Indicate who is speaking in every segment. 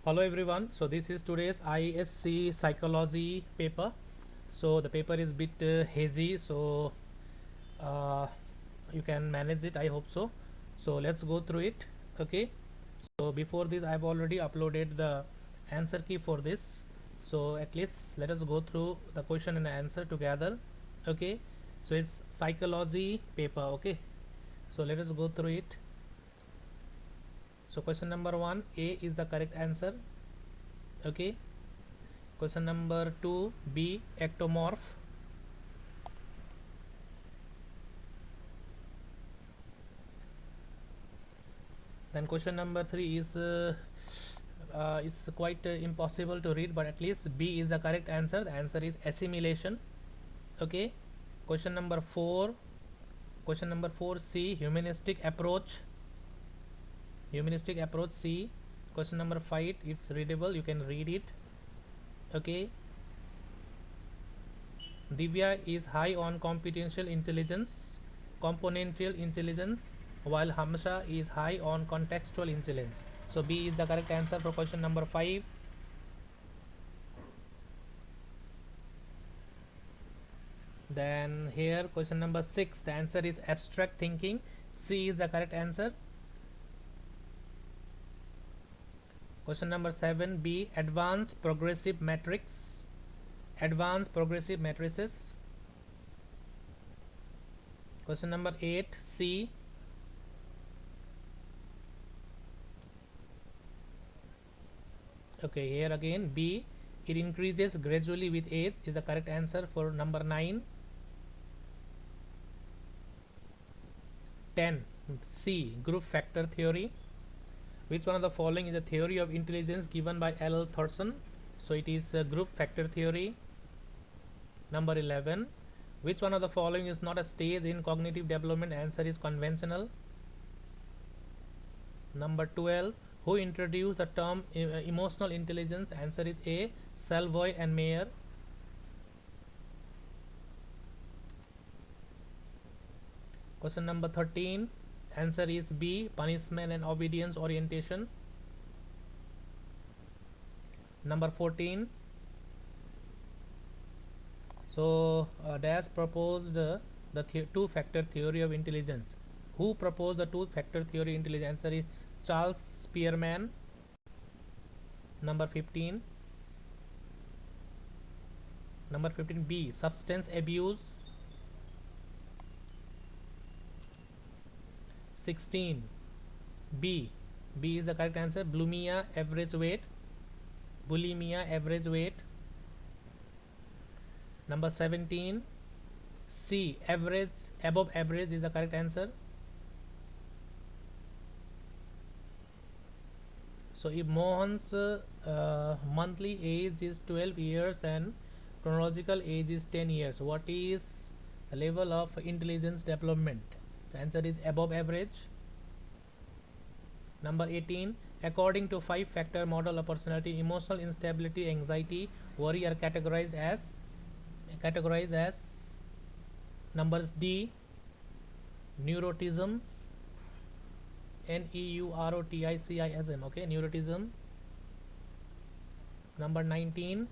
Speaker 1: Hello everyone. So this is today's ISC psychology paper. So the paper is bit hazy. So uh, you can manage it. I hope so. So let's go through it. Okay. So before this, I've already uploaded the answer key for this. So at least let us go through the question and answer together. Okay. So it's psychology paper. Okay. So let us go through it. So question number one, A is the correct answer. Okay. Question number 2, B, ectomorph. Then question number 3 is quite impossible to read, but at least B is the correct answer. The answer is assimilation. Okay. Question number 4. Question number 4, C, humanistic approach. Humanistic approach, C. Question number 5, it's readable. You can read it. Okay. Divya is high on componential intelligence, while Hamza is high on contextual intelligence. So B is the correct answer for question number 5. Then here question number 6, the answer is abstract thinking. C is the correct answer. Question number 7, B, advanced progressive matrix. Advanced progressive matrices. Question number 8, C. Okay, here again B, it increases gradually with age is the correct answer for number 9. 10, C, group factor theory. Which one of the following is a theory of intelligence given by L. Thorson? So it is group factor theory. Number 11, which one of the following is not a stage in cognitive development? Answer is conventional. Number 12, who introduced the term emotional intelligence? Answer is A, Salvoy and Mayer. Question number 13, answer is B, punishment and obedience orientation. Number 14, so Dash proposed the two factor theory of intelligence. Who proposed the two factor theory intelligence? Answer is Charles Spearman. Number 15, number 15, B, substance abuse. 16, B, B is the correct answer, bulimia average weight. Bulimia average weight. Number 17, C, average above average is the correct answer. So if Mohan's monthly age is 12 years and chronological age is 10 years, what is the level of intelligence development? The answer is above average. Number 18, according to 5-factor model of personality, emotional instability, anxiety, worry are categorized as numbers D, neuroticism, neuroticism. Okay, neuroticism. Number 19,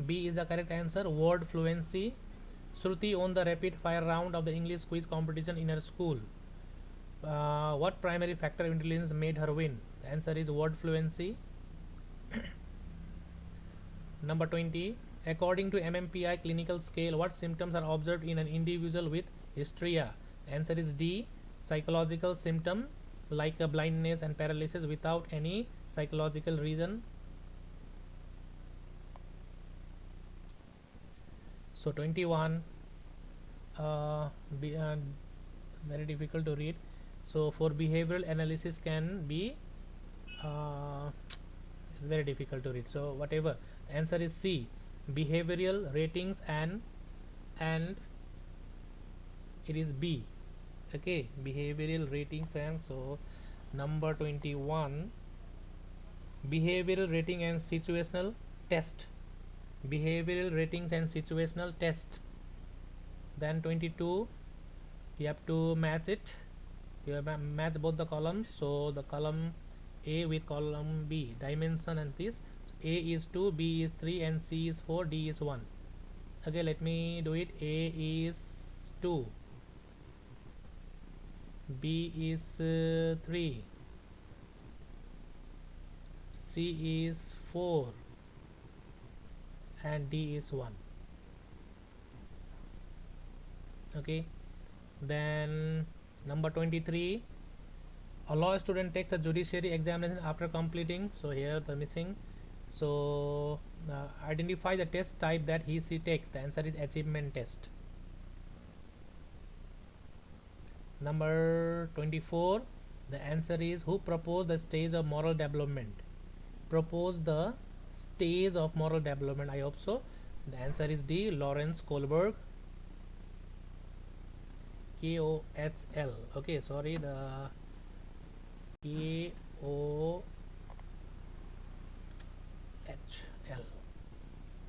Speaker 1: B is the correct answer, word fluency. Shruti won the rapid fire round of the English quiz competition in her school. What primary factor of intelligence made her win? The answer is word fluency. Number 20, according to MMPI clinical scale, what symptoms are observed in an individual with hysteria? The answer is D, psychological symptom like blindness and paralysis without any psychological reason. So 21, it's very difficult to read. So for behavioral analysis can be it's very difficult to read. So whatever, answer is C, behavioral ratings, and it is B. Okay, behavioral ratings. And so number 21, behavioral rating and situational test. Behavioral ratings and situational test. Then 22, you have to match it. You have match both the columns. So the column A with column B, dimension and this. So A is 2, B is 3, and C is 4, D is 1. Okay, let me do it. A is 2, B is 3, C is 4, and D is 1. Okay, then number 23, a law student takes a judiciary examination after completing. So here the missing. So identify the test type that he/she takes. The answer is achievement test. Number 24, the answer is who proposed the stage of moral development. Propose the stage of moral development. I hope so. The answer is D, Lawrence Kohlberg. Kohl. Okay, sorry, the Kohl,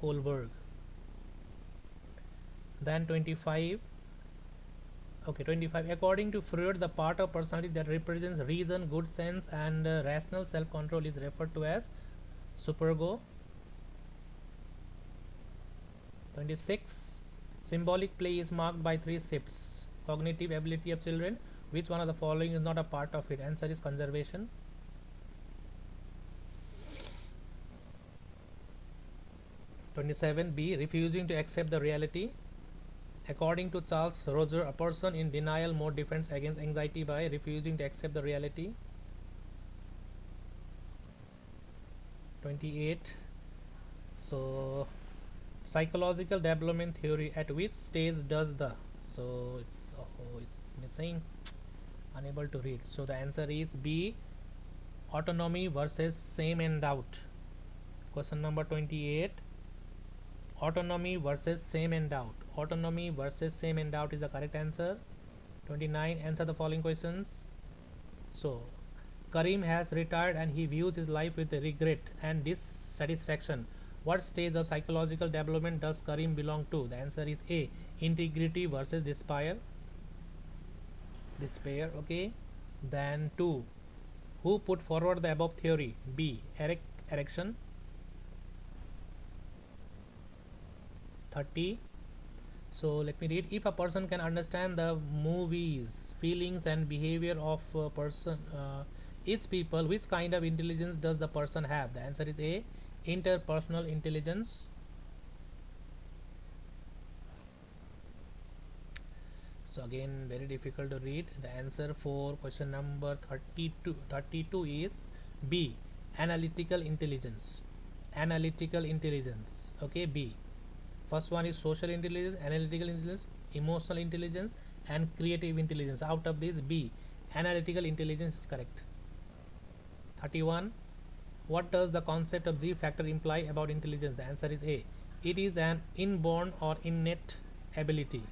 Speaker 1: Kohlberg. Then 25. Okay, 25. According to Freud, the part of personality that represents reason, good sense, and rational self-control is referred to as superego. 26. Symbolic play is marked by 3 shifts. Cognitive ability of children. Which one of the following is not a part of it? Answer is conservation. 27. B. Refusing to accept the reality. According to Charles Roger, a person in denial mode defends against anxiety by refusing to accept the reality. 28. So psychological development theory, at which stage does the, so it's, oh, it's missing, unable to read. So the answer is B, autonomy versus shame and doubt. Question number 28, autonomy versus shame and doubt. Autonomy versus shame and doubt is the correct answer. 29, answer the following questions. So Karim has retired and he views his life with regret and dissatisfaction. What stage of psychological development does Karim belong to? The answer is A, integrity versus despair. Okay. Then 2, who put forward the above theory? B, Erikson. 30. So let me read. If a person can understand the movies, feelings, and behavior of a person, each people, which kind of intelligence does the person have? The answer is A, interpersonal intelligence. So again, very difficult to read. The answer for question number 32 is B, analytical intelligence. Analytical intelligence. Okay, B. First one is social intelligence, analytical intelligence, emotional intelligence, and creative intelligence. Out of these, B, analytical intelligence is correct. 31. What does the concept of G factor imply about intelligence? The answer is A, it is an inborn or innate ability.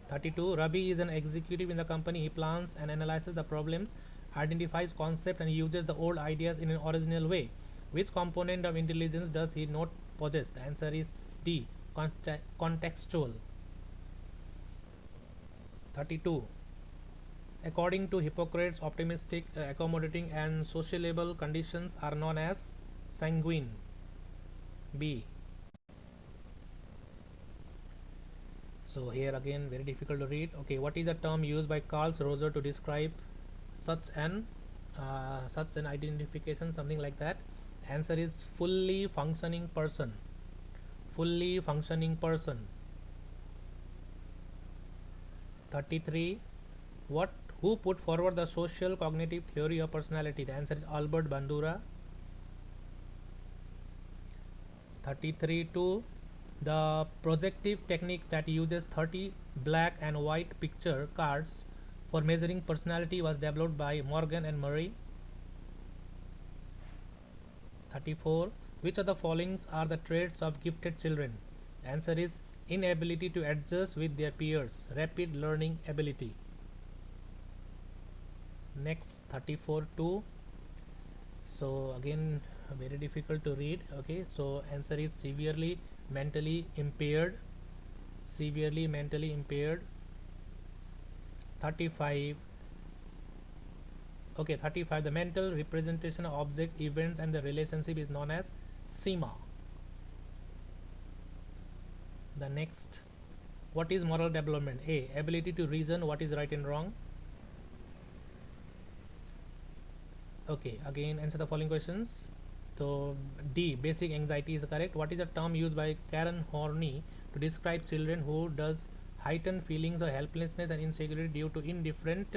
Speaker 1: 32. Ravi is an executive in the company. He plans and analyzes the problems, identifies concepts, and uses the old ideas in an original way. Which component of intelligence does he not possess? The answer is D, contextual. 32. According to Hippocrates, optimistic, accommodating, and sociable conditions are known as sanguine. B. So here again, very difficult to read. Okay, what is the term used by Carl Roger to describe such an identification? Something like that. Answer is fully functioning person. Fully functioning person. 33. Who put forward the social cognitive theory of personality? The answer is Albert Bandura. 33.2. The projective technique that uses 30 black and white picture cards for measuring personality was developed by Morgan and Murray. 34. Which of the following are the traits of gifted children? The answer is inability to adjust with their peers, rapid learning ability. Next, 34.2. So again, very difficult to read. Okay, so answer is severely mentally impaired. Severely mentally impaired. 35. Okay, 35. The mental representation of object, events, and the relationship is known as SEMA. The next, what is moral development? A. Ability to reason what is right and wrong. Okay, again answer the following questions. So D. Basic anxiety is correct. What is the term used by Karen Horney to describe children who does heightened feelings of helplessness and insecurity due to indifferent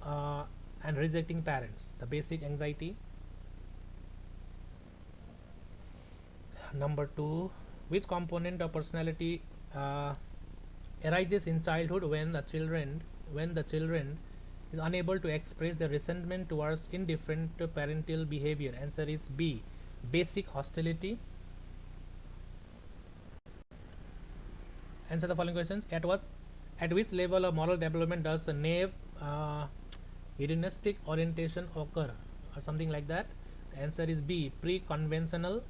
Speaker 1: uh, and rejecting parents? The basic anxiety. Number 2, which component of personality uh, arises in childhood when the children is unable to express their resentment towards indifferent parental behavior? Answer is B. Basic hostility. Answer the following questions. At which level of moral development does a naive hedonistic orientation occur, or something like that? The answer is B. Pre-conventional.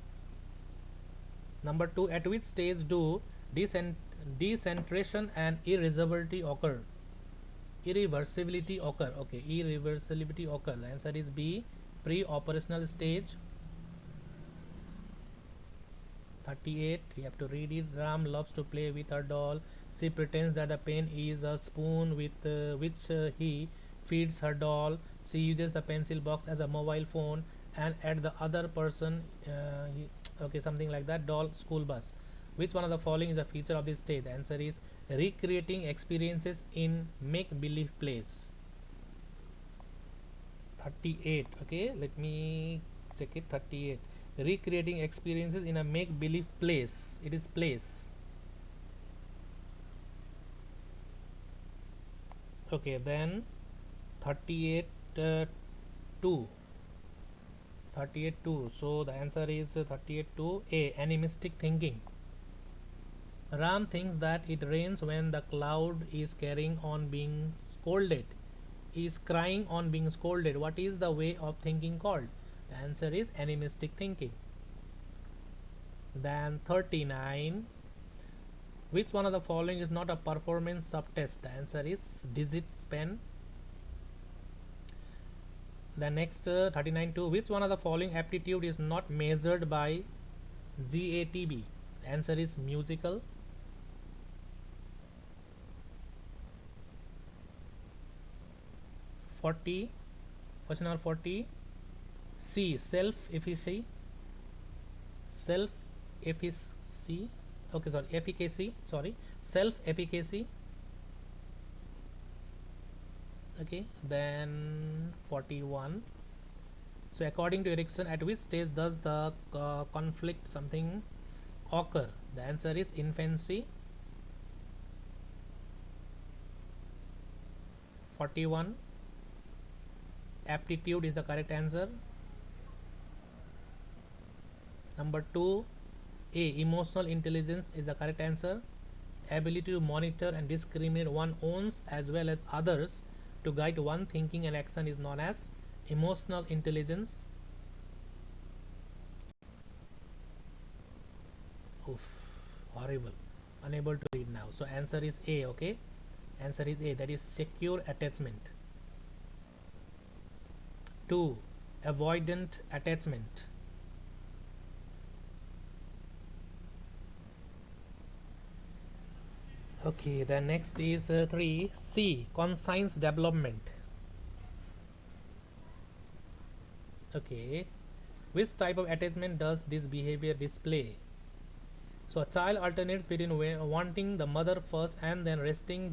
Speaker 1: Number 2, at which stage do decentration and irreversibility occur? Irreversibility occur. Okay, irreversibility occur. The answer is B. Pre-operational stage. 38. You have to read it. Ram loves to play with her doll. She pretends that the pen is a spoon with which he feeds her doll. She uses the pencil box as a mobile phone, and at the other person, okay, something like that. Doll school bus. Which one of the following is a feature of this stage? The answer is recreating experiences in make-believe plays. 38. Okay, let me check it. 38. Recreating experiences in a make-believe place. It is place. Okay, then 38 2. 38 2. So the answer is 38 2. A. Animistic thinking. Ram thinks that it rains when the cloud is carrying on being scolded. Is crying on being scolded. What is the way of thinking called? The answer is animistic thinking. Then 39. Which one of the following is not a performance subtest? The answer is digit span. The next 39 2. Which one of the following aptitude is not measured by GATB? The answer is musical. 40. Question number 40. C. Self-efficacy. Self-efficacy. Okay, sorry. Efficacy. Sorry. Self-efficacy. Okay. Then 41. So according to Erikson, at which stage does the conflict something occur? The answer is infancy. 41. Aptitude is the correct answer. Number 2, A. Emotional intelligence is the correct answer. Ability to monitor and discriminate one's own as well as others to guide one thinking and action is known as emotional intelligence. Oof, horrible. Unable to read now. So answer is A. Okay, answer is A. That is secure attachment. 2. Avoidant attachment. Okay, the next is 3. C. Conscience development. Okay, which type of attachment does this behavior display? So a child alternates between wanting the mother first and then resisting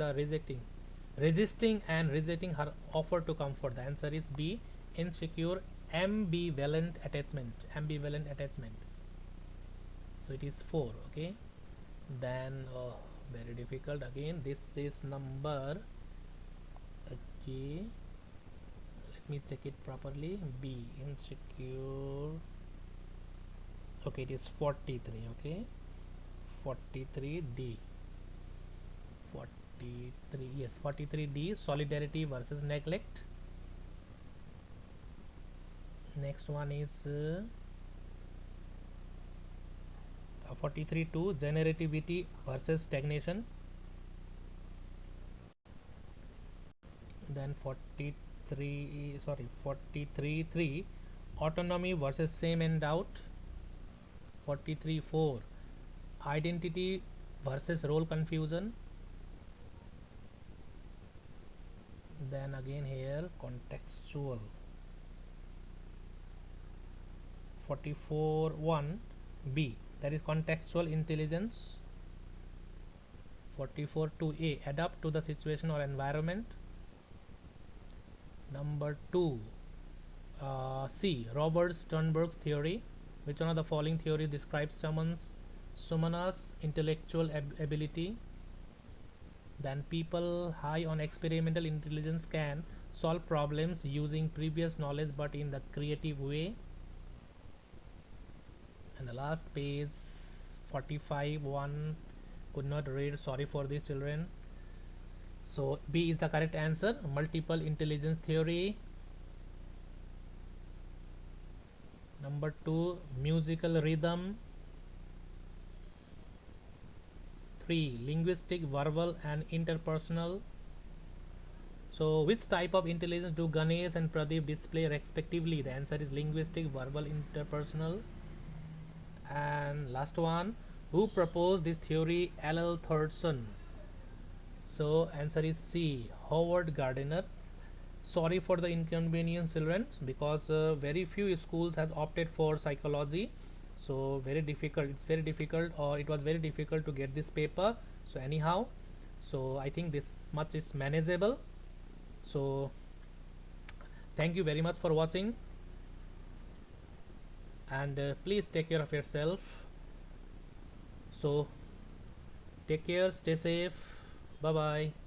Speaker 1: and rejecting her offer to comfort. The answer is B. Insecure ambivalent attachment. So it is 4. Okay, then very difficult again. This is number, okay, let me check it properly. B. Insecure. Okay, it is 43. Okay, 43 D. 43, yes, 43 D. Solidarity versus neglect. Next one is 43 2. Generativity versus stagnation. Then 43 3. Autonomy versus same and doubt. 43 4. Identity versus role confusion. Then again here contextual. 44 1 B, that is contextual intelligence. 44 2A, adapt to the situation or environment. Number 2 C, Robert Sternberg's theory. Which one of the following theory describes someone's intellectual ability? Then people high on experimental intelligence can solve problems using previous knowledge but in the creative way. And the last page 45 1, could not read, sorry for these children. So B is the correct answer, multiple intelligence theory. Number 2, musical rhythm. 3, linguistic, verbal and interpersonal. So which type of intelligence do Ganesh and Pradeep display respectively? The answer is linguistic, verbal, interpersonal. And last one, who proposed this theory? L.L. Thurston. So answer is C, Howard Gardner. Sorry for the inconvenience children, because very few schools have opted for psychology, so very difficult, it's very difficult, or it was very difficult to get this paper. So anyhow, so I think this much is manageable. So thank you very much for watching, and please take care of yourself. So take care, stay safe, bye bye.